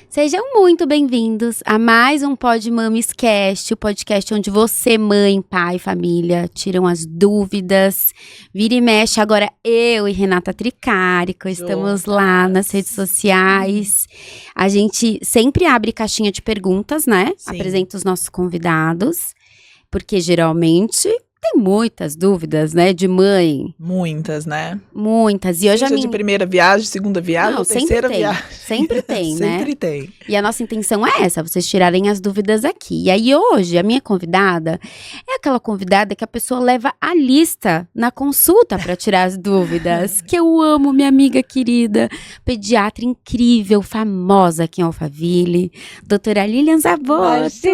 Sejam muito bem-vindos a mais um Pod Mames Cast, o podcast onde você, mãe, pai, família, tiram as dúvidas. Vira e mexe, agora eu e Renata Tricarico estamos lá nas redes sociais. A gente sempre abre caixinha de perguntas, né? Sim. Apresenta os nossos convidados, porque geralmente tem muitas dúvidas, né, de mãe. Muitas, né? Muitas. E hoje Seja de primeira viagem, segunda viagem, ou terceira viagem. Sempre tem, né? Sempre tem. E a nossa intenção é essa, vocês tirarem as dúvidas aqui. E aí hoje, a minha convidada é aquela convidada que a pessoa leva a lista na consulta para tirar as dúvidas. Que eu amo, minha amiga querida, pediatra incrível, famosa aqui em Alphaville, doutora Lilian Zabotto.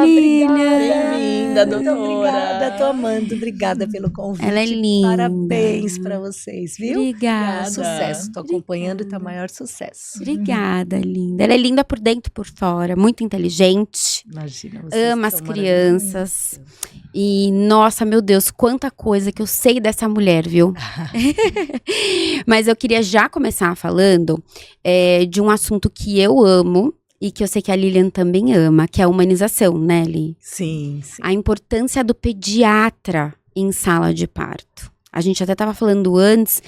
Bem-vinda, doutora. Muito obrigada, tô amando. Obrigada pelo convite. Ela é linda. Parabéns pra vocês, viu? Obrigada. Sucesso, tô acompanhando e tá maior sucesso. Obrigada, linda. Ela é linda por dentro e por fora, muito inteligente. Imagina, vocês Ama as são crianças. E, nossa, meu Deus, quanta coisa que eu sei dessa mulher, viu? Mas eu queria já começar falando de um assunto que eu amo e que eu sei que a Lilian também ama, que é a humanização, né, Li? Sim, sim. A importância do pediatra em sala de parto. A gente até estava falando antes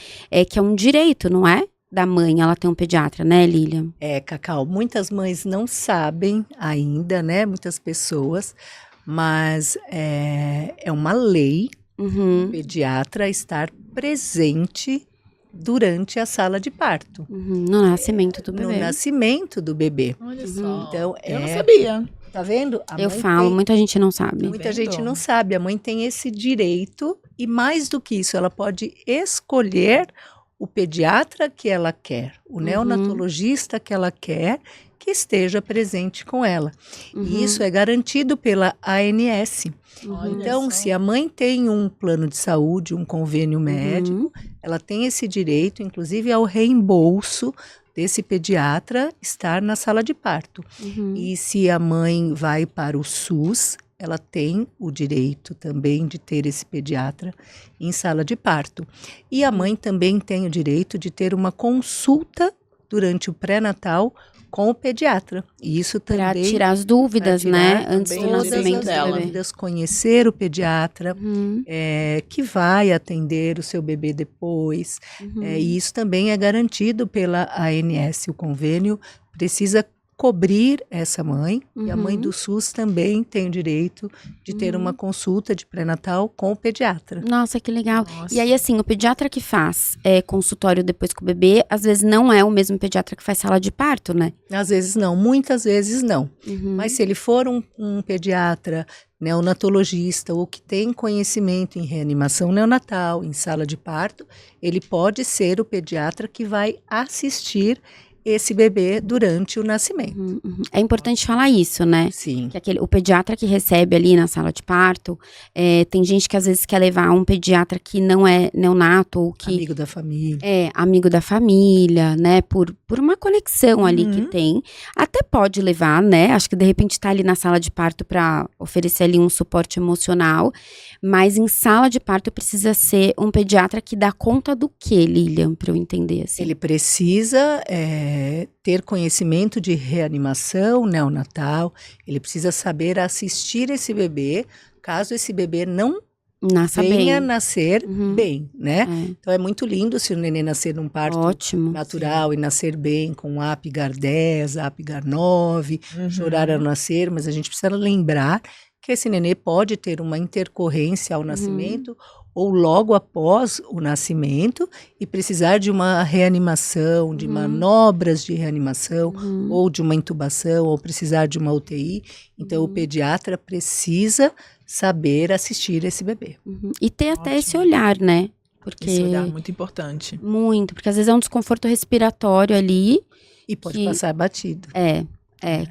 que é um direito, não é? Da mãe, ela tem um pediatra, né, Lilian? Cacau, muitas mães não sabem ainda, né? Muitas pessoas, mas é uma lei o pediatra estar presente durante a sala de parto. No nascimento do bebê. No nascimento do bebê. Olha só. Então, Eu não sabia. Tá vendo? Eu falo, muita gente não sabe. Muita gente não sabe. A mãe tem esse direito e mais do que isso, ela pode escolher o pediatra que ela quer, o neonatologista que ela quer que esteja presente com ela. E isso é garantido pela ANS. Então, se a mãe tem um plano de saúde, um convênio médico, ela tem esse direito, inclusive ao reembolso desse pediatra estar na sala de parto. E se a mãe vai para o SUS, ela tem o direito também de ter esse pediatra em sala de parto. E a mãe também tem o direito de ter uma consulta durante o pré-natal com o pediatra. E isso também para tirar as dúvidas, né? Antes do nascimento as dela. dúvidas, conhecer o pediatra que vai atender o seu bebê depois. E isso também é garantido pela ANS. O convênio precisa cobrir essa mãe, e a mãe do SUS também tem o direito de ter uma consulta de pré-natal com o pediatra. Nossa, que legal. E aí, assim, o pediatra que faz consultório depois com o bebê, às vezes não é o mesmo pediatra que faz sala de parto, né? Às vezes não, muitas vezes não. Mas se ele for um pediatra neonatologista ou que tem conhecimento em reanimação neonatal, em sala de parto, ele pode ser o pediatra que vai assistir esse bebê durante o nascimento. É importante falar isso, né? Sim. Que o pediatra que recebe ali na sala de parto, tem gente que às vezes quer levar um pediatra que não é neonato ou que... Amigo da família. Amigo da família, né? Por uma conexão ali que tem. Até pode levar, né? Acho que de repente tá ali na sala de parto para oferecer ali um suporte emocional. Mas em sala de parto precisa ser um pediatra que dá conta do quê, Lilian, para eu entender assim? Ele precisa ter conhecimento de reanimação neonatal, ele precisa saber assistir esse bebê, caso esse bebê não venha nascer bem, né? Então é muito lindo se o neném nascer num parto natural e nascer bem, com Apgar 10, Apgar 9, chorar ao nascer, mas a gente precisa lembrar que esse nenê pode ter uma intercorrência ao nascimento ou logo após o nascimento e precisar de uma reanimação, de manobras de reanimação ou de uma intubação ou precisar de uma UTI. Então o pediatra precisa saber assistir esse bebê. E ter até esse olhar, né? Porque esse olhar é muito importante. Muito, porque às vezes é um desconforto respiratório ali. E pode passar batido.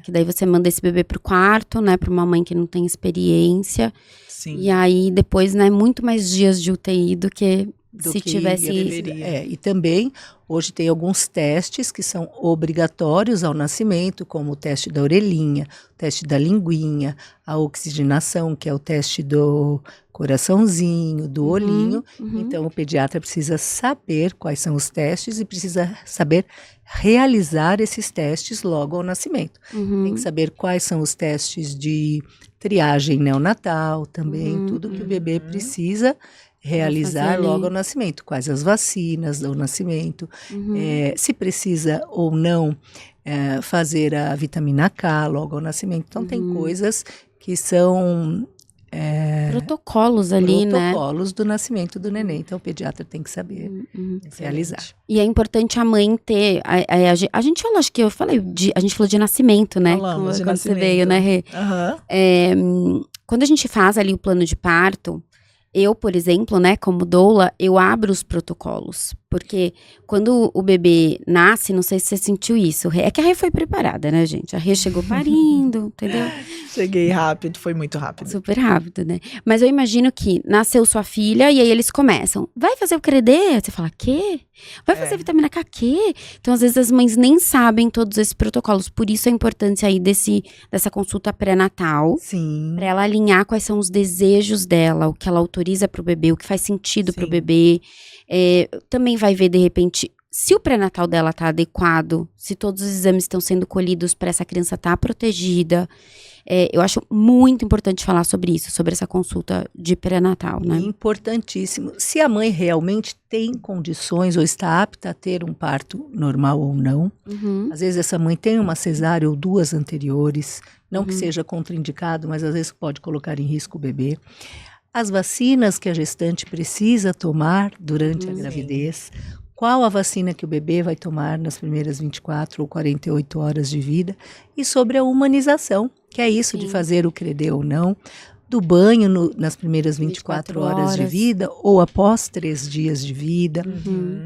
Que daí você manda esse bebê pro quarto, né, pra uma mãe que não tem experiência. Sim. E aí depois, né, muito mais dias de UTI do que se tivesse... deveria. E também, hoje tem alguns testes que são obrigatórios ao nascimento, como o teste da orelhinha, o teste da linguinha, a oxigenação, que é o teste do coraçãozinho, do olhinho. Então, o pediatra precisa saber quais são os testes e precisa saber realizar esses testes logo ao nascimento. Tem que saber quais são os testes de triagem neonatal também, tudo que o bebê precisa realizar logo ao nascimento, quais as vacinas ao nascimento, se precisa ou não fazer a vitamina K logo ao nascimento. Então, tem coisas que são... protocolos ali, protocolos do nascimento do neném. Então, o pediatra tem que saber realizar. E é importante a mãe ter... A gente falou, acho que eu falei, a gente falou de nascimento, né? Falamos de quando nascimento. você veio, né, Rê? Quando a gente faz ali o plano de parto, eu, por exemplo, né, como doula, eu abro os protocolos. Porque quando o bebê nasce, não sei se você sentiu isso. É que a Rê foi preparada, né, gente? A Rê chegou parindo, entendeu? Cheguei rápido, foi muito rápido. Super rápido, né? Mas eu imagino que nasceu sua filha e aí eles começam. Vai fazer o CREDE? Você fala, quê? Vai fazer vitamina K, quê? Então, às vezes, as mães nem sabem todos esses protocolos. Por isso, a importância aí dessa consulta pré-natal. Sim. Pra ela alinhar quais são os desejos dela, o que ela autoriza pro bebê, o que faz sentido pro bebê. Também vai ver, de repente, se o pré-natal dela tá adequado, se todos os exames estão sendo colhidos para essa criança estar protegida. Eu acho muito importante falar sobre isso, sobre essa consulta de pré-natal, né? Importantíssimo. Se a mãe realmente tem condições ou está apta a ter um parto normal ou não, às vezes essa mãe tem uma cesárea ou duas anteriores, não que seja contraindicado, mas às vezes pode colocar em risco o bebê. As vacinas que a gestante precisa tomar durante a gravidez, qual a vacina que o bebê vai tomar nas primeiras 24 ou 48 horas de vida, e sobre a humanização, que é isso de fazer o CREDE ou não, do banho nas primeiras 24 horas de vida ou após 3 dias de vida,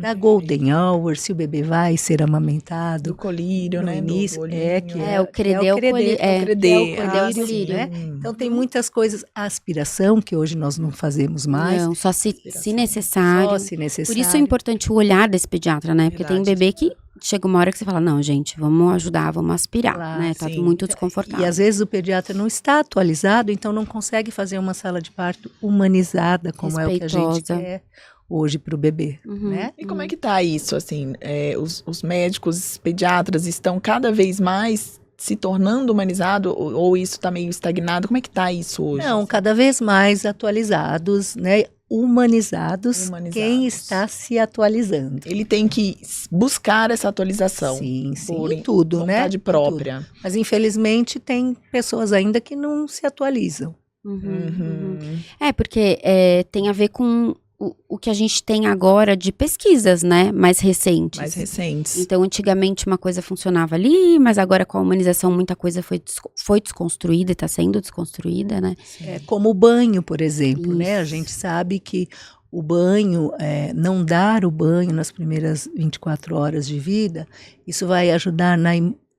da golden hour, se o bebê vai ser amamentado. Do colírio, no né? início, do olhinho. O CREDE é o colírio, né? Então tem muitas coisas, a aspiração, que hoje nós não fazemos mais. Não, só se necessário. Só se necessário. Por isso é importante o olhar desse pediatra, né? Porque tem bebê que chega uma hora que você fala, não, gente, vamos ajudar, vamos aspirar, Claro, né? Tá muito desconfortável. E às vezes o pediatra não está atualizado, então não consegue fazer uma sala de parto humanizada, como é o que a gente quer hoje para o bebê, né? E como é que tá isso, assim? Os médicos, os pediatras estão cada vez mais se tornando humanizado ou isso tá meio estagnado? Como é que tá isso hoje? Não, cada vez mais atualizados, né? Humanizados, quem está se atualizando. Ele tem que buscar essa atualização. Sim, por em tudo, né? vontade própria. Mas infelizmente tem pessoas ainda que não se atualizam. Porque tem a ver com o que a gente tem agora de pesquisas, né? Mais recentes. Mais recentes. Então, antigamente uma coisa funcionava ali, mas agora com a humanização muita coisa foi desconstruída e está sendo desconstruída, né? Como o banho, por exemplo, né? A gente sabe que o banho, não dar o banho nas primeiras 24 horas de vida, isso vai ajudar na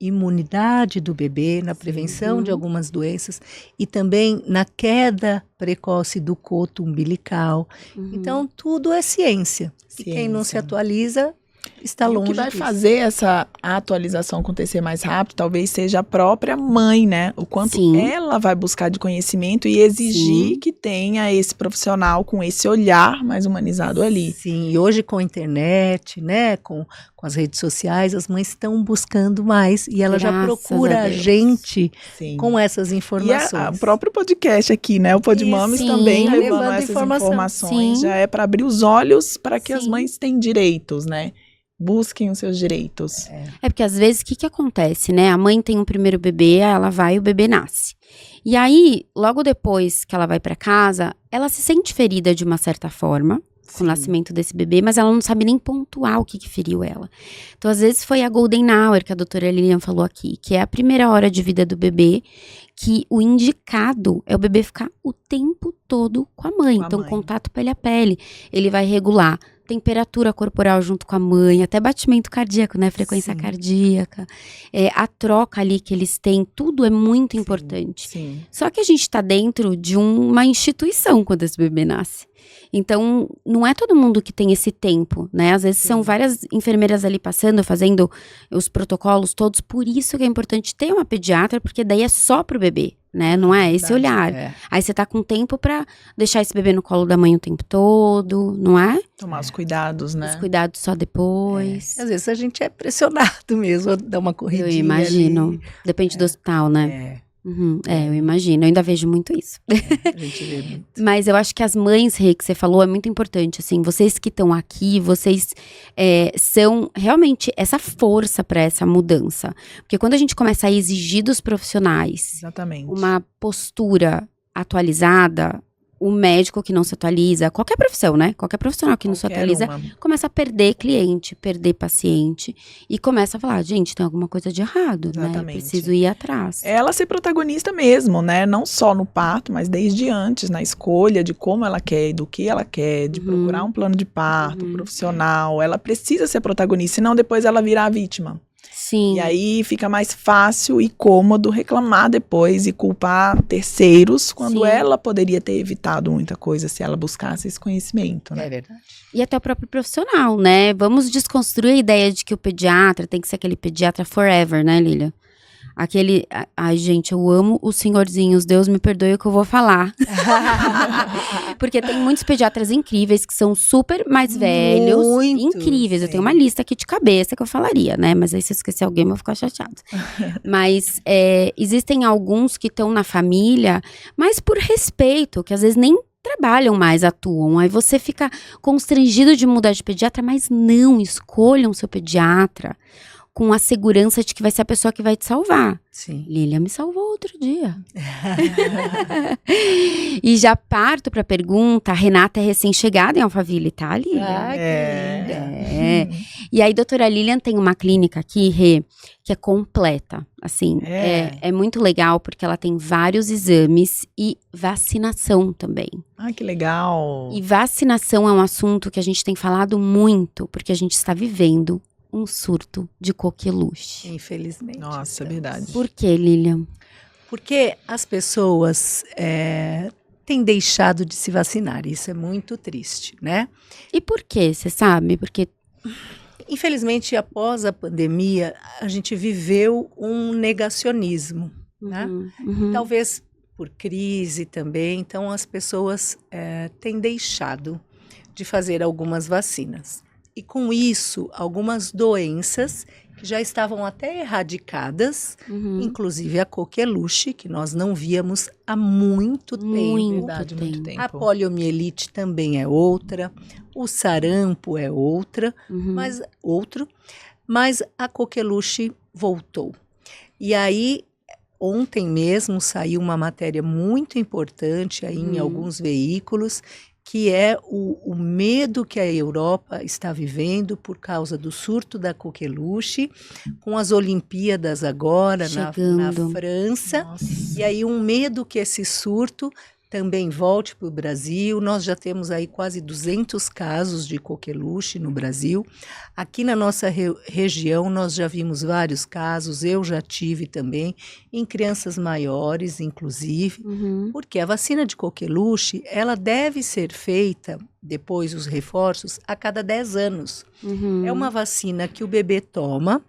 imunidade do bebê, na prevenção de algumas doenças e também na queda precoce do coto umbilical. Então, tudo é ciência. E quem não se atualiza está longe disso. O que vai fazer essa atualização acontecer mais rápido, talvez seja a própria mãe, né? O quanto ela vai buscar de conhecimento e exigir que tenha esse profissional com esse olhar mais humanizado ali. Sim, e hoje com a internet, né, com as redes sociais, as mães estão buscando mais e ela já procura a gente com essas informações. E o próprio podcast aqui, né? O Podmames também levando essas informações. Já é para abrir os olhos para que as mães têm direitos, né? Busquem os seus direitos. Porque às vezes o que acontece, né? A mãe tem um primeiro bebê, ela vai e o bebê nasce. E aí, logo depois que ela vai pra casa, ela se sente ferida de uma certa forma com o nascimento desse bebê, mas ela não sabe nem pontuar o que feriu ela. Então, às vezes foi a golden hour que a doutora Lilian falou aqui, que é a primeira hora de vida do bebê, que o indicado é o bebê ficar o tempo todo com a mãe. Então, contato pele a pele. Ele vai regular temperatura corporal junto com a mãe, até batimento cardíaco, né? Frequência Sim. cardíaca. A troca ali que eles têm, tudo é muito importante. Sim. Só que a gente tá dentro de uma instituição quando esse bebê nasce. Então, não é todo mundo que tem esse tempo, né? Às vezes são várias enfermeiras ali passando, fazendo os protocolos todos. Por isso que é importante ter uma pediatra, porque daí é só pro bebê, né? Não é esse olhar. Aí você tá com tempo pra deixar esse bebê no colo da mãe o tempo todo, não é? Tomar os cuidados, né? Os cuidados só depois. Às vezes a gente é pressionado mesmo a dar uma corridinha. Eu imagino. Ali. Depende do hospital, né? É, Eu imagino. Eu ainda vejo muito isso. a gente vê muito. Mas eu acho que as mães, Rê, que você falou, é muito importante, assim, vocês que estão aqui, vocês são realmente essa força para essa mudança. Porque quando a gente começa a exigir dos profissionais Exatamente. uma postura atualizada, o médico que não se atualiza, qualquer profissão, né? Qualquer profissional que não se atualiza, começa a perder cliente, perder paciente e começa a falar, gente, tem alguma coisa de errado, né? Eu preciso ir atrás. Ela ser protagonista mesmo, né? Não só no parto, mas desde antes, na escolha de como ela quer, do que ela quer, de procurar um plano de parto profissional. Ela precisa ser protagonista, senão depois ela virá a vítima. Sim. E aí fica mais fácil e cômodo reclamar depois e culpar terceiros, quando ela poderia ter evitado muita coisa se ela buscasse esse conhecimento, né? É verdade. E até o próprio profissional, né? Vamos desconstruir a ideia de que o pediatra tem que ser aquele pediatra forever, né, Lília? Aquele, ai gente, eu amo os senhorzinhos, Deus me perdoe o que eu vou falar. Porque tem muitos pediatras incríveis que são super mais velhos, incríveis. Sim. Eu tenho uma lista aqui de cabeça que eu falaria, né? Mas aí se eu esquecer alguém, eu vou ficar chateado. Mas existem alguns que estão na família, mas por respeito, que às vezes nem trabalham mais, atuam. Aí você fica constrangido de mudar de pediatra, mas não, escolham seu pediatra com a segurança de que vai ser a pessoa que vai te salvar. Sim. Lília me salvou outro dia. E já parto para a pergunta, a Renata é recém-chegada em Alphaville, tá, Lília? Ai, que linda. E aí, doutora Lilian tem uma clínica aqui, Rê, que é completa. Assim, é muito legal porque ela tem vários exames e vacinação também. Ah, que legal. E vacinação é um assunto que a gente tem falado muito, porque a gente está vivendo um surto de coqueluche. Infelizmente. Nossa, é verdade. Por que, Lilian? Porque as pessoas têm deixado de se vacinar. Isso é muito triste, né? E por quê? Você sabe? Porque infelizmente, após a pandemia, a gente viveu um negacionismo, né? Talvez por crise também. Então, as pessoas têm deixado de fazer algumas vacinas. E com isso, algumas doenças que já estavam até erradicadas, inclusive a coqueluche, que nós não víamos há muito tempo. Verdade, muito tempo. A poliomielite também é outra, o sarampo é outra, mas a coqueluche voltou. E aí, ontem mesmo saiu uma matéria muito importante aí em alguns veículos, que é o medo que a Europa está vivendo por causa do surto da coqueluche, com as Olimpíadas agora na França. Nossa. E aí um medo que esse surto também volte para o Brasil. Nós já temos aí quase 200 casos de coqueluche no Brasil. Aqui na nossa região nós já vimos vários casos, eu já tive também, em crianças maiores, inclusive, porque a vacina de coqueluche, ela deve ser feita, depois os reforços, a cada 10 anos. É uma vacina que o bebê toma.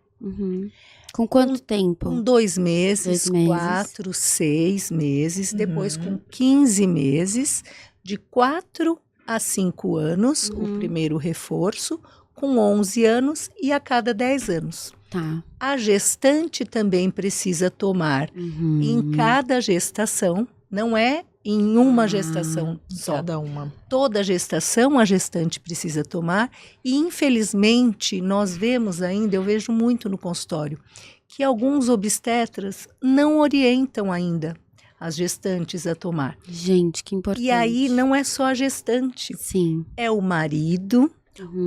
Com quanto tempo? Com 2 meses, 4, 6 meses, depois com 15 meses, de 4 a 5 anos, o primeiro reforço, com 11 anos e a cada 10 anos. Tá. A gestante também precisa tomar em cada gestação, não é em uma gestação só. Cada uma. Toda gestação a gestante precisa tomar e, infelizmente, nós vemos ainda, eu vejo muito no consultório, que alguns obstetras não orientam ainda as gestantes a tomar. Gente, que importante. E aí não é só a gestante. Sim. É o marido,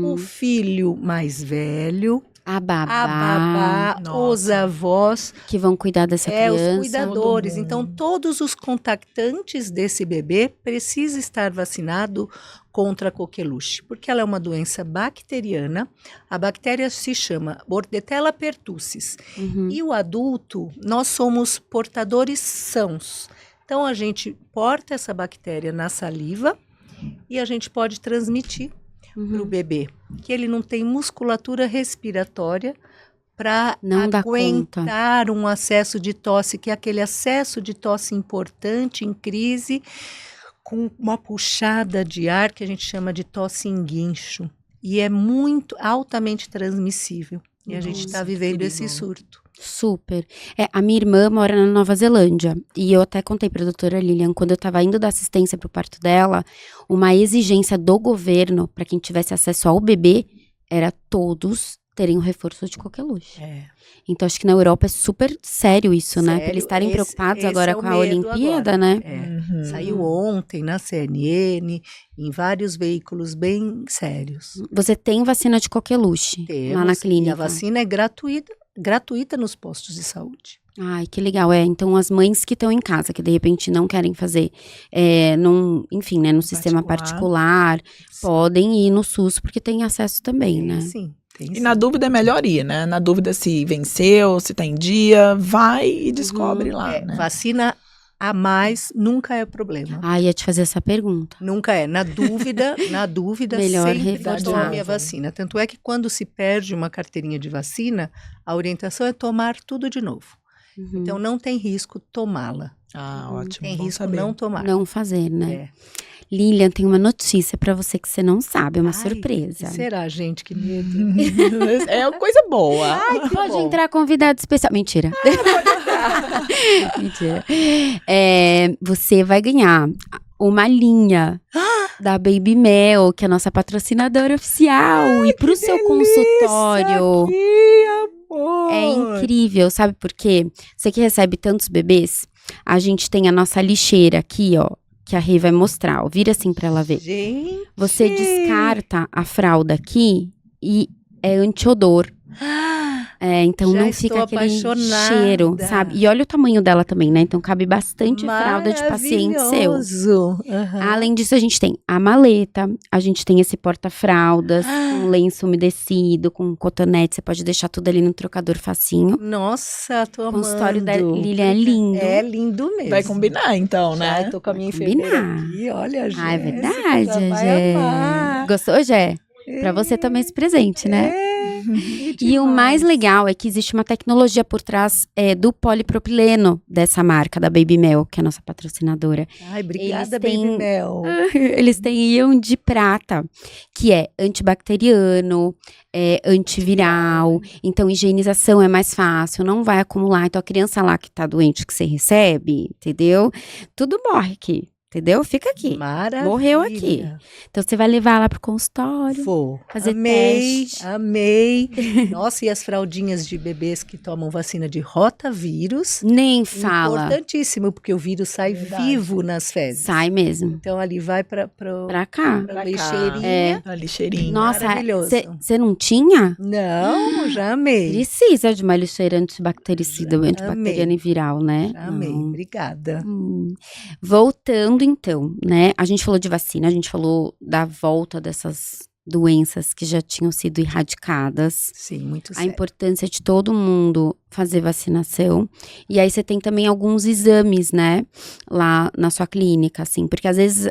o filho mais velho, A A babá, babá, Nossa. os avós, que vão cuidar dessa criança. os cuidadores. Todo mundo. Então, todos os contactantes desse bebê precisam estar vacinado contra a coqueluche, porque ela é uma doença bacteriana. A bactéria se chama Bordetella pertussis. Uhum. E o adulto, nós somos portadores sãos. Então, a gente porta essa bactéria na saliva e a gente pode transmitir para o bebê, que ele não tem musculatura respiratória para Não dá aguentar um acesso de tosse, que é aquele acesso de tosse importante em crise, com uma puxada de ar que a gente chama de tosse em guincho. E é muito altamente transmissível. E a gente está Nossa, vivendo que esse perigo. surto. Super. A minha irmã mora na Nova Zelândia. E eu até contei pra doutora Lilian, quando eu tava indo dar assistência pro parto dela, uma exigência do governo para quem tivesse acesso ao bebê era todos terem um reforço de coqueluche. Então, acho que na Europa é super sério isso, né? Pra Sério, eles estarem preocupados esse agora é o com a medo Olimpíada, agora. né? Uhum. Saiu ontem na CNN, em vários veículos bem sérios. Você tem vacina de coqueluche lá na Temos, clínica. E a vacina é gratuita nos postos de saúde. Ai, que legal. Então, as mães que estão em casa, que de repente não querem fazer, enfim, né, no sistema particular, podem ir no SUS, porque tem acesso também, né? Sim, tem E sim. na dúvida é melhor ir, né? Na dúvida se venceu, se tá em dia, vai e descobre lá, né? Vacina a mais nunca é problema. Ah, ia te fazer essa pergunta. Nunca é. Na dúvida, Melhor sempre reforçar. tome a vacina. Tanto é que quando se perde uma carteirinha de vacina, a orientação é tomar tudo de novo. Uhum. Então, não tem risco tomá-la. Ah, ótimo. Tem bom risco saber. não tomar. Não fazer, né? É. Lilian, tem uma notícia pra você que você não sabe, é uma Ai, surpresa. que será, gente? Que medo. É uma coisa boa. Pode bom. entrar convidado especial. Mentira. Mentira. Você vai ganhar uma linha da Baby Mel, que é a nossa patrocinadora oficial. E pro seu consultório. Que amor! É incrível, sabe por quê? Você que recebe tantos bebês, a gente tem a nossa lixeira aqui, ó, que a Rê vai mostrar, ó. Vira assim pra ela ver. Gente! Você descarta a fralda aqui e é antiodor. Então Já não estou fica aquele apaixonada. cheiro, sabe? E olha o tamanho dela também, né? Então cabe bastante fralda de paciente seu. Maravilhoso. Aham. Além disso, a gente tem a maleta, a gente tem esse porta-fraldas, com lenço umedecido, com cotonete. Você pode deixar tudo ali no trocador facinho. Nossa, tô O amando. consultório da Lilian é lindo. É lindo mesmo. Vai combinar, então, né? Já tô com a minha Vai enfermeira combinar. aqui, olha, gente. Ah, é verdade, já vai Gé. amar. Gostou, Gé? Pra você também esse presente, né? E o mais legal é que existe uma tecnologia por trás do polipropileno dessa marca, da Baby Mel, que é a nossa patrocinadora. Ai, obrigada, Eles têm- Baby Mel. Eles têm íon de prata, que é antibacteriano, antiviral, então higienização é mais fácil, não vai acumular. Então a criança lá que tá doente, que você recebe, entendeu? Tudo morre aqui, entendeu? Fica aqui. Maravilha. Morreu aqui. Então você vai levar lá pro consultório. Vou. Fazer amei, teste. amei. Nossa, e as fraldinhas de bebês que tomam vacina de rotavírus. Nem fala. Importantíssimo, porque o vírus sai Verdade. vivo nas fezes. Sai mesmo. Então ali vai para Pra cá. Pra cá. lixeirinha. A lixeirinha. Nossa, Maravilhoso. você não tinha? Não, já amei. Precisa de uma lixeira antibactericida, Já antibacteriana amei. e viral, né? Já amei. Não. Obrigada. Voltando então, né? A gente falou de vacina, a gente falou da volta dessas doenças que já tinham sido erradicadas. Sim, muito A sério. importância de todo mundo fazer vacinação. E aí você tem também alguns exames, né? Lá na sua clínica, assim. Porque às vezes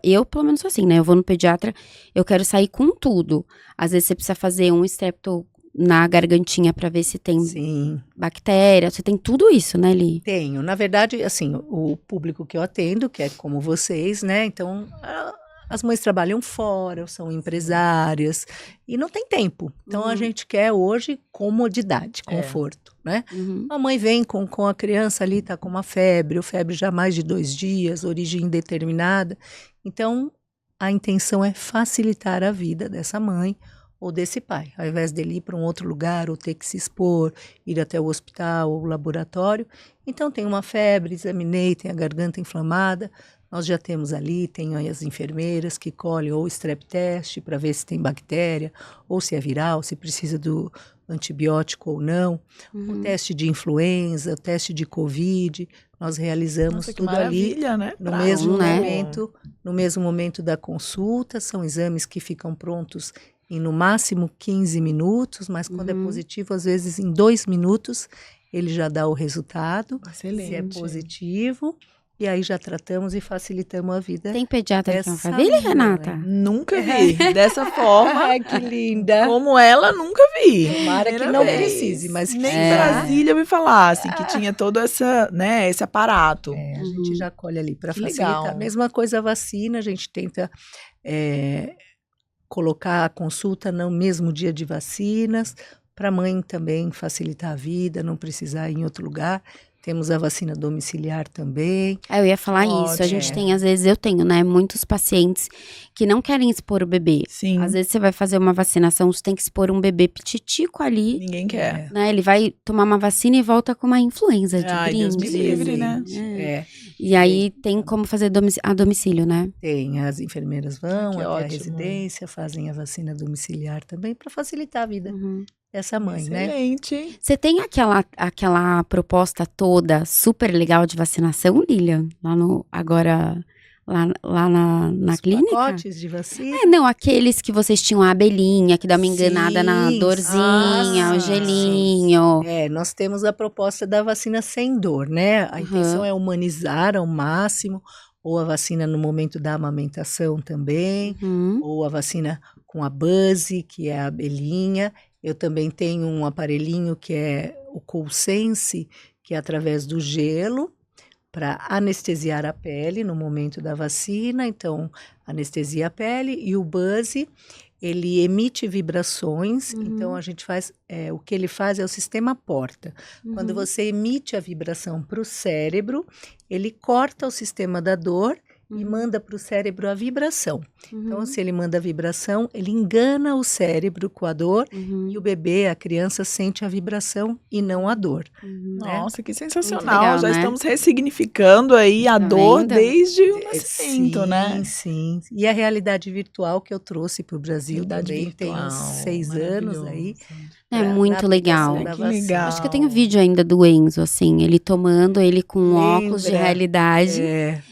eu pelo menos sou assim, né? Eu vou no pediatra, eu quero sair com tudo. Às vezes você precisa fazer um estrepto na gargantinha pra ver se tem Sim, bactéria. Você tem tudo isso, né, Li? tenho. Na verdade, assim, o público que eu atendo, que é como vocês, né? Então, as mães trabalham fora, são empresárias e não tem tempo. Então, a gente quer hoje comodidade, conforto, né? Uhum. A mãe vem com a criança ali, tá com uma febre, ou febre já há mais de 2 dias, origem indeterminada. Então, a intenção é facilitar a vida dessa mãe ou desse pai, ao invés dele ir para um outro lugar ou ter que se expor, ir até o hospital ou o laboratório. Então, tem uma febre, examinei, tem a garganta inflamada, Nós já temos ali, tem as enfermeiras que colhem ou o strep test para ver se tem bactéria, ou se é viral, se precisa do antibiótico ou não, o teste de influenza, o teste de Covid, nós realizamos tudo ali né? no mesmo momento da consulta, são exames que ficam prontos em no máximo 15 minutos, mas quando é positivo, às vezes em 2 minutos, ele já dá o resultado, Excelente. se é positivo. E aí já tratamos e facilitamos a vida. Tem pediatra aqui na família, Renata? Nunca vi. Dessa forma. Ai, que linda. Como ela, nunca vi. Tomara que não precise, mas nem em Brasília me falassem que tinha todo esse aparato. A gente já colhe ali para facilitar. Legal. Mesma coisa a vacina, a gente tenta colocar a consulta no mesmo dia de vacinas, para a mãe também facilitar a vida, não precisar ir em outro lugar. Temos a vacina domiciliar também. Eu ia falar isso. A gente tem, às vezes eu tenho, né, muitos pacientes que não querem expor o bebê. Sim. Às vezes você vai fazer uma vacinação, você tem que expor um bebê pititico ali. Ninguém quer. Né? Ele vai tomar uma vacina e volta com uma influenza de Ai, Deus me livre, né? E aí tem como fazer a domicílio, né? Tem, as enfermeiras vão Que até ótimo. a residência, fazem a vacina domiciliar também para facilitar a vida dessa mãe, né? Excelente. Você tem aquela proposta toda super legal de vacinação, Lilian? Lá na Os clínica? pacotes de vacina. Não, aqueles que vocês tinham a abelhinha, que dá uma enganada na dorzinha, o gelinho. Nós temos a proposta da vacina sem dor, né? A intenção é humanizar ao máximo, ou a vacina no momento da amamentação também, ou a vacina com a buzz, que é a abelhinha. Eu também tenho um aparelhinho que é o Coolsense, que é através do gelo, para anestesiar a pele no momento da vacina. Então, anestesia a pele. E o Buzz, ele emite vibrações. Então, a gente faz... o que ele faz é o sistema porta. Quando você emite a vibração para o cérebro, ele corta o sistema da dor e manda para o cérebro a vibração. Então, se ele manda a vibração, ele engana o cérebro com a dor e o bebê, a criança, sente a vibração e não a dor. Nossa, que sensacional. Legal, Já né? estamos ressignificando aí a dor vendo? desde o nascimento, né? Sim. E a realidade virtual que eu trouxe para o Brasil Realidade também tem virtual, uns 6 anos aí. É muito legal. Que legal. Acho que eu tenho vídeo ainda do Enzo, assim, ele tomando, ele com óculos de realidade.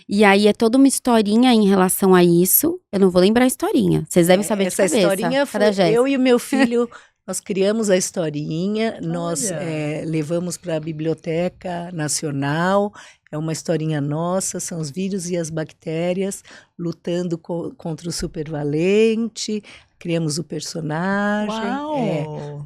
E aí é toda uma historinha em relação a isso. Eu não vou lembrar a historinha. Vocês devem saber de cabeça. Essa historinha foi eu e o meu filho, nós criamos a historinha, nós levamos para a Biblioteca Nacional. É uma historinha nossa, são os vírus e as bactérias lutando contra o supervalente. Criamos o personagem.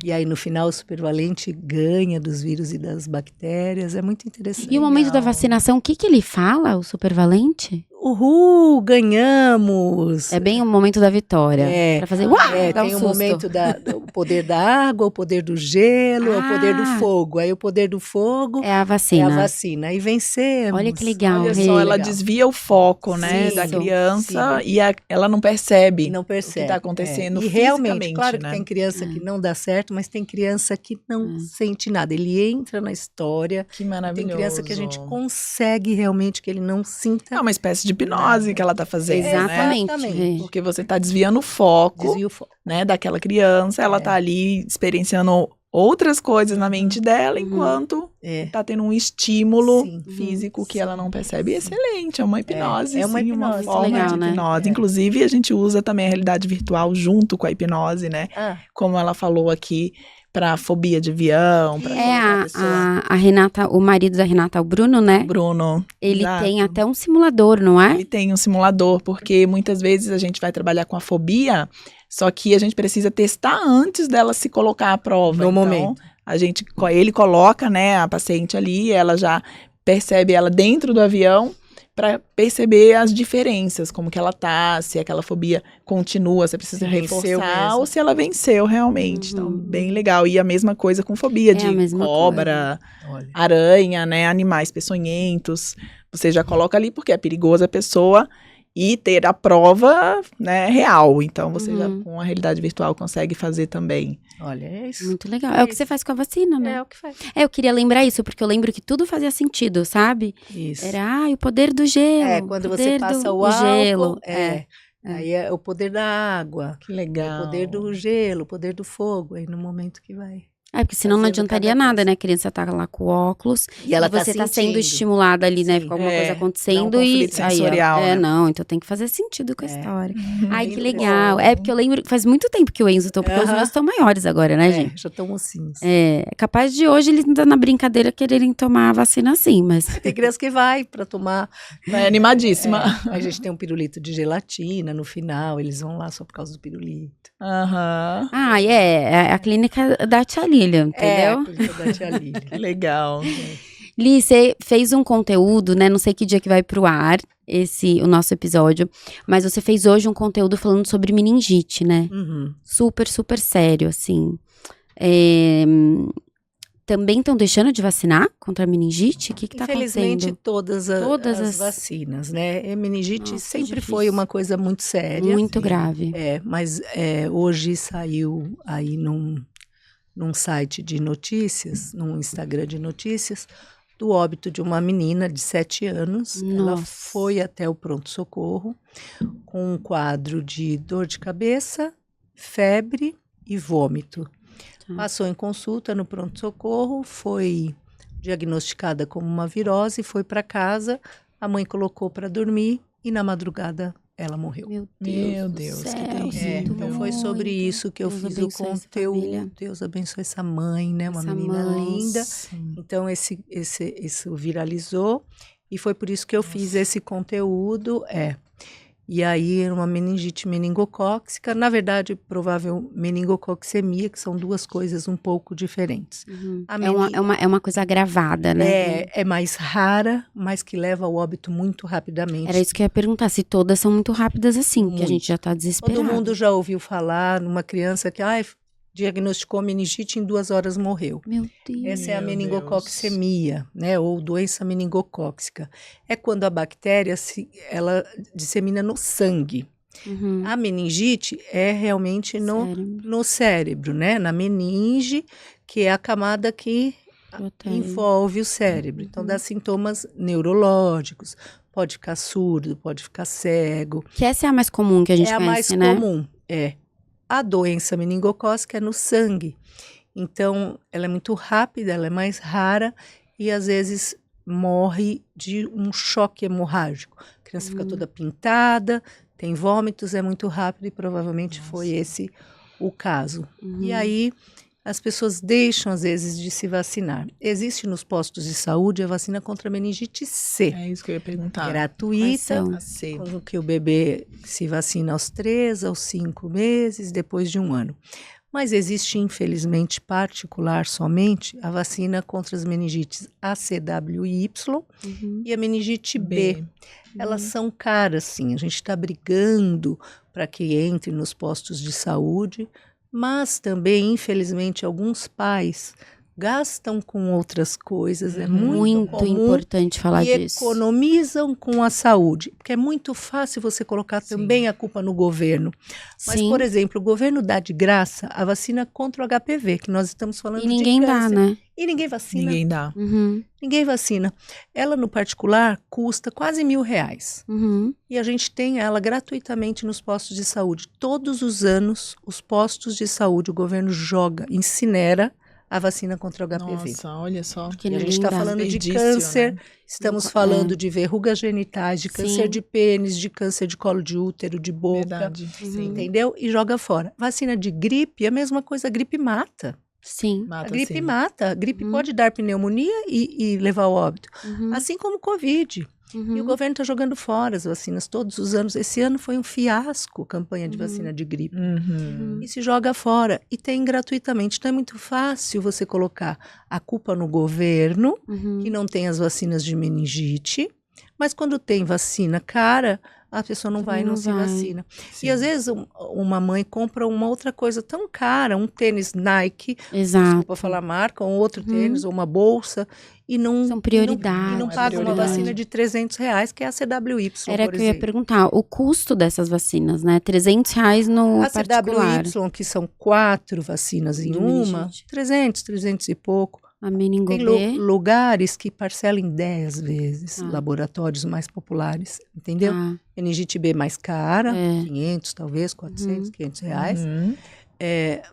E aí, no final, o supervalente ganha dos vírus e das bactérias. É muito interessante. E o momento da vacinação, o que ele fala, o supervalente? Uhul, ganhamos! É bem o momento da vitória. Pra fazer dá tem um o susto. momento do poder da água, o poder do gelo, o poder do fogo. Aí o poder do fogo é a vacina. E vencemos. Olha que legal. Olha só, ela desvia o foco, né, da criança e ela não percebe. Não percebe. O que está acontecendo E fisicamente, realmente, claro né? que tem criança que não dá certo, mas tem criança que não sente nada. Ele entra na história. Que maravilhoso. Tem criança que a gente consegue realmente que ele não sinta. É uma espécie de hipnose que ela está fazendo, Exatamente. né? Porque você está desviando o foco, né, daquela criança. Ela está ali experienciando outras coisas na mente dela, enquanto está tendo um estímulo físico que ela não percebe. Excelente, é uma hipnose. É uma hipnose. Uma forma legal, de hipnose. né? Inclusive, a gente usa também a realidade virtual junto com a hipnose, né? Como ela falou aqui, para fobia de avião. A Renata, o marido da Renata, o Bruno, né? Bruno. Ele Exato. tem até um simulador, não é? Ele tem um simulador, porque muitas vezes a gente vai trabalhar com a fobia, só que a gente precisa testar antes dela se colocar à prova. No então, momento. Ele coloca, né, a paciente ali, ela já percebe ela dentro do avião, para perceber as diferenças, como que ela tá, se aquela fobia continua, se precisa reforçar, ou se ela venceu realmente. Então, bem legal. E a mesma coisa com fobia de cobra, aranha, né, animais peçonhentos. Você já coloca ali porque é perigoso a pessoa e ter a prova, né, real. Então, você já Uhum. com a realidade virtual consegue fazer também. Olha, é isso. Muito legal. É o que você faz com a vacina, né? É o que faz. Eu queria lembrar isso, porque eu lembro que tudo fazia sentido, sabe? Isso. Era, o poder do gelo. Quando o você poder passa do o álcool, gelo. Aí é o poder da água, Que legal. o poder do gelo, o poder do fogo, aí no momento que vai. Porque senão não Fazendo adiantaria cada nada, coisa. né? A criança tá lá com o óculos E ela você tá sendo sentindo. estimulada ali, né? Sim. Com alguma coisa Dá acontecendo um e conflito sensorial, né? não, então tem que fazer sentido com a É. história. Ai, que Muito legal. bom. É porque eu lembro que faz muito tempo que o Enzo tô, porque os meus estão maiores agora, né, gente? Já estão mocinhos. É capaz de hoje eles ainda na brincadeira quererem tomar a vacina assim, mas Tem criança que vai para tomar. Vai animadíssima. A gente tem um pirulito de gelatina no final, eles vão lá só por causa do pirulito. Aham. é a clínica da tia Lilian, entendeu? É, a clínica da tia Lília. Que legal. Li, você fez um conteúdo, né? Não sei que dia que vai pro ar o nosso episódio, mas você fez hoje um conteúdo falando sobre meningite, né? Uhum. Super, super sério, assim. Também estão deixando de vacinar contra a meningite? O que tá Infelizmente, acontecendo? todas as vacinas, né? A meningite Nossa, sempre difícil. foi uma coisa muito séria. Muito grave. Mas hoje saiu aí num site de notícias, num Instagram de notícias, do óbito de uma menina de 7 anos. Ela Nossa. foi até o pronto-socorro com um quadro de dor de cabeça, febre e vômito. Passou em consulta no pronto-socorro, foi diagnosticada como uma virose, foi para casa, a mãe colocou para dormir e na madrugada ela morreu. Meu Meu Deus, Deus, do que céu, terrível. sinto Então foi muito. sobre isso que eu Deus fiz o abençoe essa família. conteúdo. Deus abençoe essa mãe, né? Uma Essa menina mãe. linda. Sim. Então isso viralizou e foi por isso que eu fiz esse conteúdo. E aí uma meningite meningocócica, na verdade provável meningococcemia, que são duas coisas um pouco diferentes. Uhum. A É uma coisa agravada, né? É mais rara, mas que leva ao óbito muito rapidamente. Era isso que eu ia perguntar, se todas são muito rápidas assim, que a gente já tá desesperado. Todo mundo já ouviu falar numa criança que diagnosticou meningite em 2 horas morreu. Meu Deus. Essa é a Meu meningococcemia, né? Ou doença meningocócica. É quando a bactéria ela dissemina no sangue. Uhum. A meningite é realmente no cérebro, né? Na meninge, que é a camada que envolve o cérebro. Então, dá sintomas neurológicos. Pode ficar surdo, pode ficar cego. Que essa é a mais comum que a gente conhece, né? É a mais comum, A doença meningocócica é no sangue. Então, ela é muito rápida, ela é mais rara e, às vezes, morre de um choque hemorrágico. A criança fica toda pintada, tem vômitos, é muito rápido e provavelmente foi esse o caso. E aí, as pessoas deixam, às vezes, de se vacinar. Existe nos postos de saúde a vacina contra a meningite C. É isso que eu ia perguntar. Gratuita, A C. com que o bebê se vacina aos 3, aos 5 meses, depois de 1 ano. Mas existe, infelizmente, particular somente a vacina contra as meningites ACWY e a meningite B. Elas são caras, sim. A gente está brigando para que entre nos postos de saúde, mas também, infelizmente, alguns pais gastam com outras coisas, é muito comum, importante falar e disso. economizam com a saúde, porque é muito fácil você colocar também a culpa no governo. Mas, por exemplo, o governo dá de graça a vacina contra o HPV, que nós estamos falando de câncer. E ninguém dá, né? E ninguém vacina. Ninguém dá. Ninguém vacina. Ela, no particular, custa quase R$1.000. E a gente tem ela gratuitamente nos postos de saúde. Todos os anos, os postos de saúde, o governo incinera a vacina contra o HPV. Nossa, olha só. E a gente está falando de câncer, estamos falando de verrugas genitais, de câncer de pênis, de câncer de colo de útero, de boca. Verdade. Entendeu? E joga fora. Vacina de gripe, a mesma coisa, a gripe mata. Sim. A gripe mata. A gripe pode dar pneumonia e levar ao óbito. Assim como o Covid. E o governo está jogando fora as vacinas todos os anos. Esse ano foi um fiasco a campanha de vacina de gripe. E se joga fora. E tem gratuitamente. Então é muito fácil você colocar a culpa no governo, que não tem as vacinas de meningite. Mas quando tem vacina cara, a pessoa não vai e não se vacina. Sim. E às vezes uma mãe compra uma outra coisa tão cara, um tênis Nike, desculpa falar marca, um outro tênis ou uma bolsa, e não... São prioridades. E não é paga uma prioridade. vacina de R$300, que é a CWY, Era por que eu ia exemplo. perguntar, o custo dessas vacinas, né? R$300 no A particular. CWY, que são 4 vacinas em De uma, meningite. 300 e pouco. A Tem meningobê. lugares que parcelam em 10 vezes, Ah. laboratórios mais populares, entendeu? Ah, Meningite B mais cara, É. 500 talvez, 400, R$500. Uhum.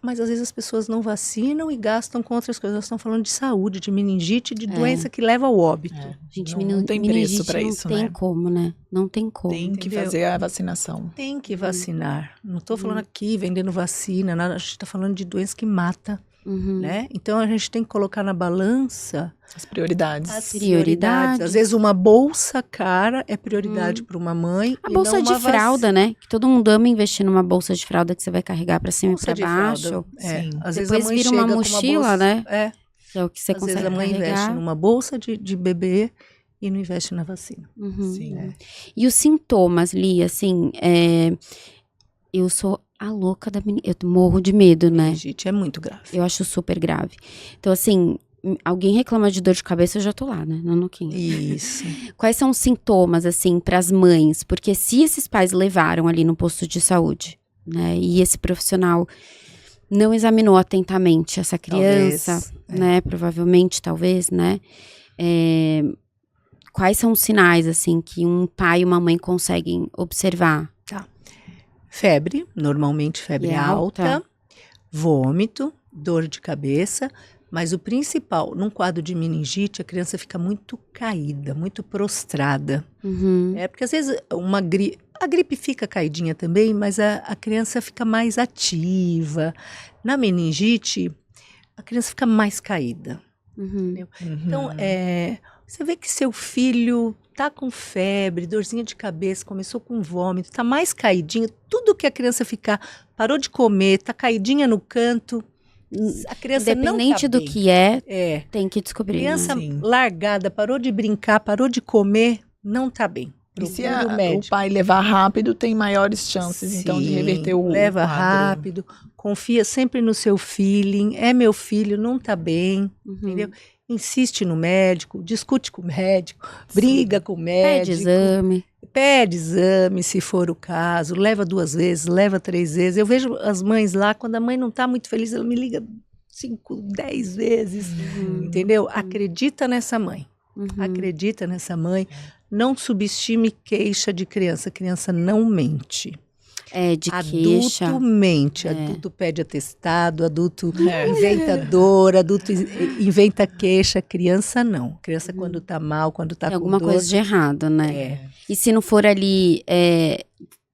Mas às vezes as pessoas não vacinam e gastam com outras coisas. Nós estamos falando de saúde, de meningite, de doença que leva ao óbito. gente, Não tem preço meningite pra não isso, tem né? como, né? Não tem como. Tem que Entendeu? fazer a vacinação. Tem que vacinar. Não estou falando aqui vendendo vacina, nada. A gente está falando de doença que mata, Uhum. né? Então a gente tem que colocar na balança As prioridades. as Prioridades. Às vezes uma bolsa cara é prioridade para uma mãe. A e bolsa não de uma fralda, né? Que todo mundo ama investir numa bolsa de fralda que você vai carregar pra cima e Bolsa pra de baixo. fralda. Sim. Às vezes Depois a mãe vira chega uma com mochila, bolsa, né? É. Que é o que você Às consegue vezes a mãe investe carregar. numa bolsa de bebê e não investe na vacina. Uhum. Sim. E os sintomas, Li, assim, eu sou a louca da menina. Eu morro de medo, né? Meningite é muito grave. Eu acho super grave. Então, assim, alguém reclama de dor de cabeça, eu já tô lá, né? Na nuquinha. Isso. Quais são os sintomas, assim, pras mães? Porque se esses pais levaram ali no posto de saúde, né? E esse profissional não examinou atentamente essa criança, Talvez, né? Provavelmente, talvez, né? Quais são os sinais, assim, que um pai e uma mãe conseguem observar? Febre, normalmente febre E é alta? alta, vômito, dor de cabeça, mas o principal, num quadro de meningite, a criança fica muito caída, muito prostrada. Uhum. Porque às vezes a gripe fica caidinha também, mas a criança fica mais ativa. Na meningite, a criança fica mais caída. Uhum. Então, você vê que seu filho tá com febre, dorzinha de cabeça, começou com vômito, tá mais caidinho, tudo que a criança ficar, parou de comer, tá caidinha no canto, a criança Independente não tá do bem. que tem que descobrir. Criança né? Sim. largada, parou de brincar, parou de comer, não tá bem. E se Procura o o médico. pai levar rápido, tem maiores chances, então, de Sim, reverter o leva quadro. rápido, confia sempre no seu feeling, é meu filho, não tá bem, Uhum. entendeu? Insiste no médico, discute com o médico, briga com o Pede médico. exame. Pede exame, se for o caso, leva 2 vezes, leva 3 vezes. Eu vejo as mães lá, quando a mãe não está muito feliz, ela me liga 5, 10 vezes, entendeu? Acredita nessa mãe, acredita nessa mãe. Não subestime queixa de criança, criança não mente. De Adulto queixa. mente, adulto pede atestado, adulto É. inventa dor, adulto inventa queixa, criança não. Criança quando tá mal, quando tá Tem com alguma dor. coisa de errado, né? É. E se não for ali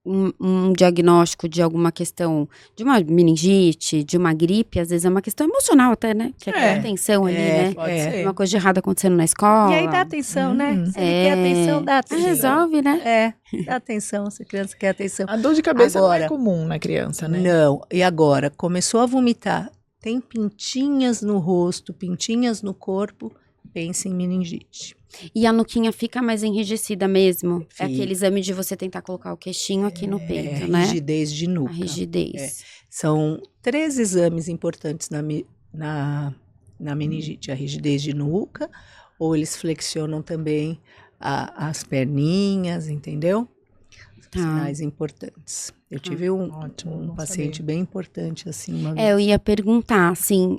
um diagnóstico de alguma questão, de uma meningite, de uma gripe, às vezes é uma questão emocional até, né? Que é aquela tensão ali, né? Pode É. ser. Uma coisa de errado acontecendo na escola. E aí dá atenção, né? Uhum. Se ele quer atenção, dá atenção. Resolve, né? Dá atenção, se a criança quer atenção. A dor de cabeça não Agora- é comum na criança, né? Não, e agora? Começou a vomitar, tem pintinhas no rosto, pintinhas no corpo, pense em meningite. E a nuquinha fica mais enrijecida mesmo. É Fica. aquele exame de você tentar colocar o queixinho aqui no peito, né? Rigidez de nuca. A rigidez. São 3 exames importantes na meningite. A rigidez de nuca, ou eles flexionam também as perninhas, entendeu? Tá. Sinais importantes. Eu tive Ótimo, um bom paciente saber. bem importante, assim, uma Eu vez. ia perguntar, assim,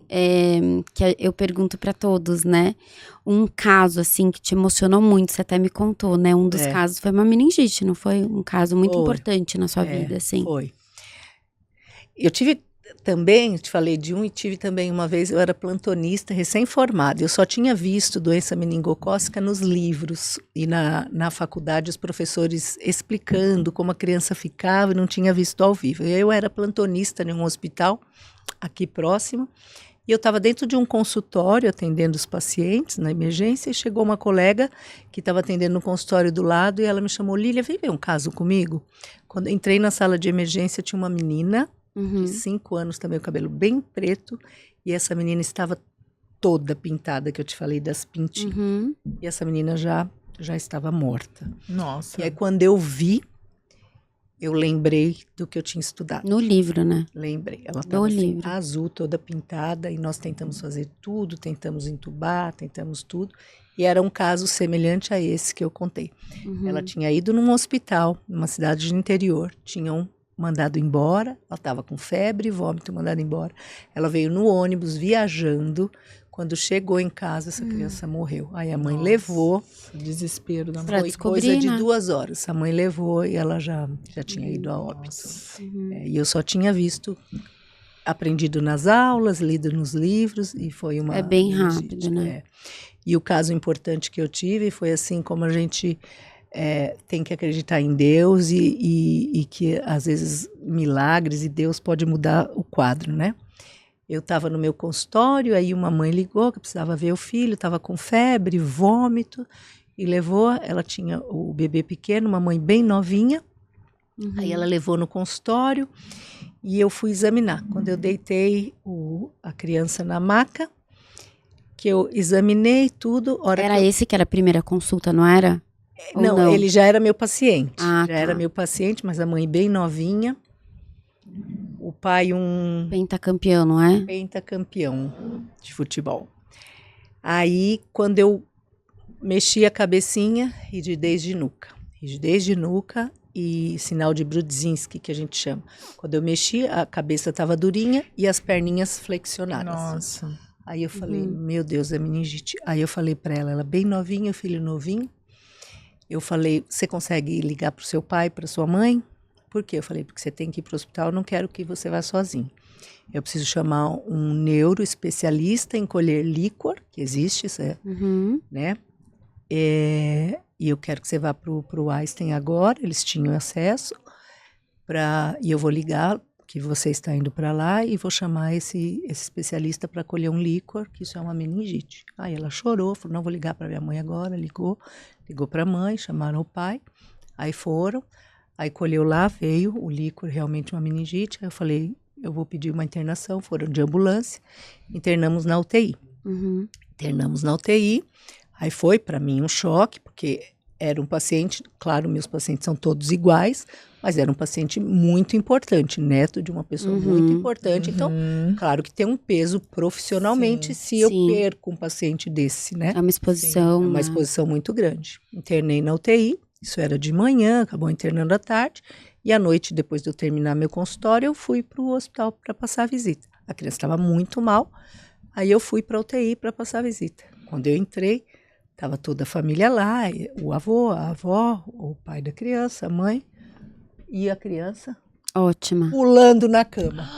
que eu pergunto pra todos, né? Um caso, assim, que te emocionou muito, você até me contou, né? Um dos É. casos foi uma meningite, não foi? Um caso muito Foi. importante na sua vida, assim. Foi. Eu tive também, te falei de um, e tive também uma vez, eu era plantonista recém-formada. Eu só tinha visto doença meningocócica nos livros e na faculdade os professores explicando como a criança ficava e não tinha visto ao vivo. Eu era plantonista em um hospital aqui próximo e eu estava dentro de um consultório atendendo os pacientes na emergência e chegou uma colega que estava atendendo no consultório do lado e ela me chamou, Lília, vem ver um caso comigo? Quando eu entrei na sala de emergência tinha uma menina Uhum. de 5 anos também, o cabelo bem preto, e essa menina estava toda pintada, que eu te falei das pintinhas. Uhum. E essa menina já estava morta. Nossa. E aí quando eu vi, eu lembrei do que eu tinha estudado. No livro, né? Lembrei. Ela Do estava assim, livro. azul, toda pintada, e nós tentamos fazer tudo, tentamos entubar, tentamos tudo. E era um caso semelhante a esse que eu contei. Uhum. Ela tinha ido num hospital, numa cidade de interior, tinham mandado embora, ela estava com febre, vômito, mandado embora. Ela veio no ônibus, viajando. Quando chegou em casa, essa criança morreu. Aí a mãe levou. Desespero da Pra mãe. Foi descobrir, coisa de né? 2 horas. A mãe levou e ela já tinha ido a óbito. E eu só tinha visto, aprendido nas aulas, lido nos livros, e foi uma... É bem meningite, rápido, né? E o caso importante que eu tive foi assim, como a gente tem que acreditar em Deus e que, às vezes, milagres e Deus pode mudar o quadro, né? Eu estava no meu consultório, aí uma mãe ligou que precisava ver o filho, estava com febre, vômito, e levou, ela tinha o bebê pequeno, uma mãe bem novinha, aí ela levou no consultório e eu fui examinar. Quando eu deitei a criança na maca, que eu examinei tudo... Era esse que era a primeira consulta, não era? Ou não? Ele já era meu paciente, Tá. era meu paciente, mas a mãe bem novinha, o pai Pentacampeão, não é? pentacampeão de futebol. Aí, quando eu mexi a cabecinha, rigidez de nuca. Rigidez de nuca e sinal de Brudzinski, que a gente chama. Quando eu mexi, a cabeça estava durinha e as perninhas flexionadas. Nossa. Aí eu falei, meu Deus, é meningite. Aí eu falei para ela bem novinha, o filho novinho. Eu falei, você consegue ligar para o seu pai, para sua mãe? Por quê? Eu falei, porque você tem que ir para o hospital, eu não quero que você vá sozinho. Eu preciso chamar um neuroespecialista em colher líquor, que existe, isso né? E eu quero que você vá para o Einstein agora, eles tinham acesso, e eu vou ligar que você está indo para lá e vou chamar esse especialista para colher um líquor, que isso é uma meningite. Aí ela chorou, falou, não, vou ligar para minha mãe agora, ligou para a mãe, chamaram o pai, aí foram, aí colheu lá, veio o líquor, realmente uma meningite, aí eu falei, eu vou pedir uma internação, foram de ambulância, internamos na UTI. Internamos na UTI, aí foi para mim um choque, porque era um paciente, claro, meus pacientes são todos iguais, mas era um paciente muito importante, neto de uma pessoa muito importante. Então, claro que tem um peso profissionalmente se eu perco um paciente desse, né? É uma exposição. É uma exposição muito grande. Internei na UTI, isso era de manhã, acabou internando à tarde, e à noite, depois de eu terminar meu consultório, eu fui para o hospital para passar a visita. A criança estava muito mal, aí eu fui para a UTI para passar a visita. Quando eu entrei, estava toda a família lá, o avô, a avó, o pai da criança, a mãe e a criança. Ótima. Pulando na cama.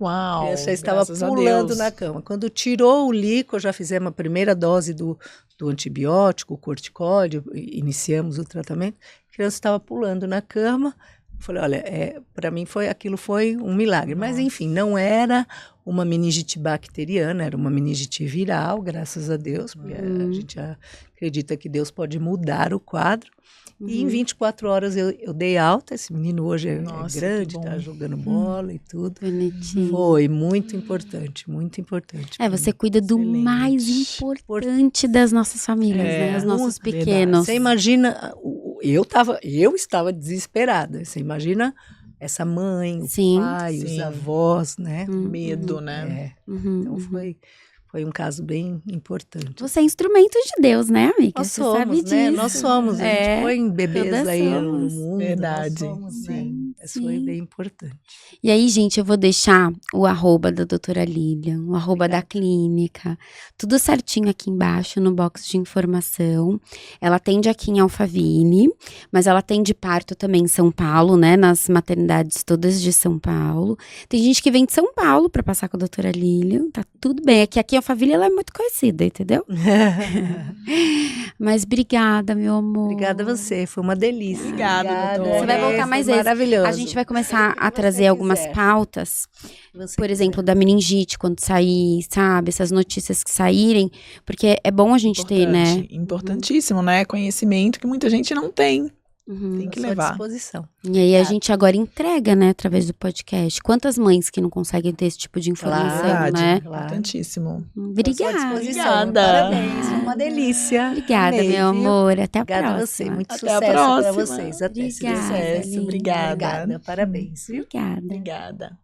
Uau! A criança estava pulando na cama. Quando tirou o líquido, já fizemos a primeira dose do antibiótico, o corticóide, iniciamos o tratamento. A criança estava pulando na cama. Falei, olha, para mim aquilo foi um milagre. Mas, enfim, não era uma meningite bacteriana, era uma meningite viral, graças a Deus, porque a gente acredita que Deus pode mudar o quadro. E em 24 horas eu dei alta, esse menino hoje é grande, está jogando bola e tudo. Bonitinho. Foi muito importante, muito importante. Você cuida do mais importante das nossas famílias, né? Os nossos pequenos. Você imagina, eu estava desesperada, você imagina essa mãe, o pai, os avós, né? Medo, né? Então foi um caso bem importante. Você é instrumento de Deus, né, amiga? Nós Você somos, sabe disso. né? Nós somos. A gente põe bebês aí no mundo. Verdade. Nós somos, né? Isso foi bem importante. E aí, gente, eu vou deixar o arroba da doutora Lilian, o arroba da clínica, tudo certinho aqui embaixo no box de informação. Ela atende aqui em Alphaville, mas ela atende parto também em São Paulo, né? Nas maternidades todas de São Paulo. Tem gente que vem de São Paulo pra passar com a doutora Lilian, tá tudo bem. Aqui em Alphaville ela é muito conhecida, entendeu? Mas obrigada, meu amor. Obrigada a você, foi uma delícia. Obrigada, doutora. Você vai voltar mais vezes. Maravilhoso. A gente vai começar a trazer algumas pautas, por exemplo, da meningite, quando sair, sabe? Essas notícias que saírem, porque é bom a gente ter, né? Importantíssimo, né? Conhecimento que muita gente não tem. Tem que à sua levar. disposição. E aí a gente agora entrega, né, através do podcast. Quantas mães que não conseguem ter esse tipo de informação, Verdade, né? importantíssimo. À sua Obrigada. disposição. Obrigada. Parabéns, foi uma delícia. Obrigada, Amei, meu viu? amor. Até a Obrigada a próxima. você. Muito Até a sucesso para próxima. vocês. Até se Deus Obrigada, quiser. Sucesso, obrigada. Obrigada, parabéns, viu? Obrigada. Obrigada.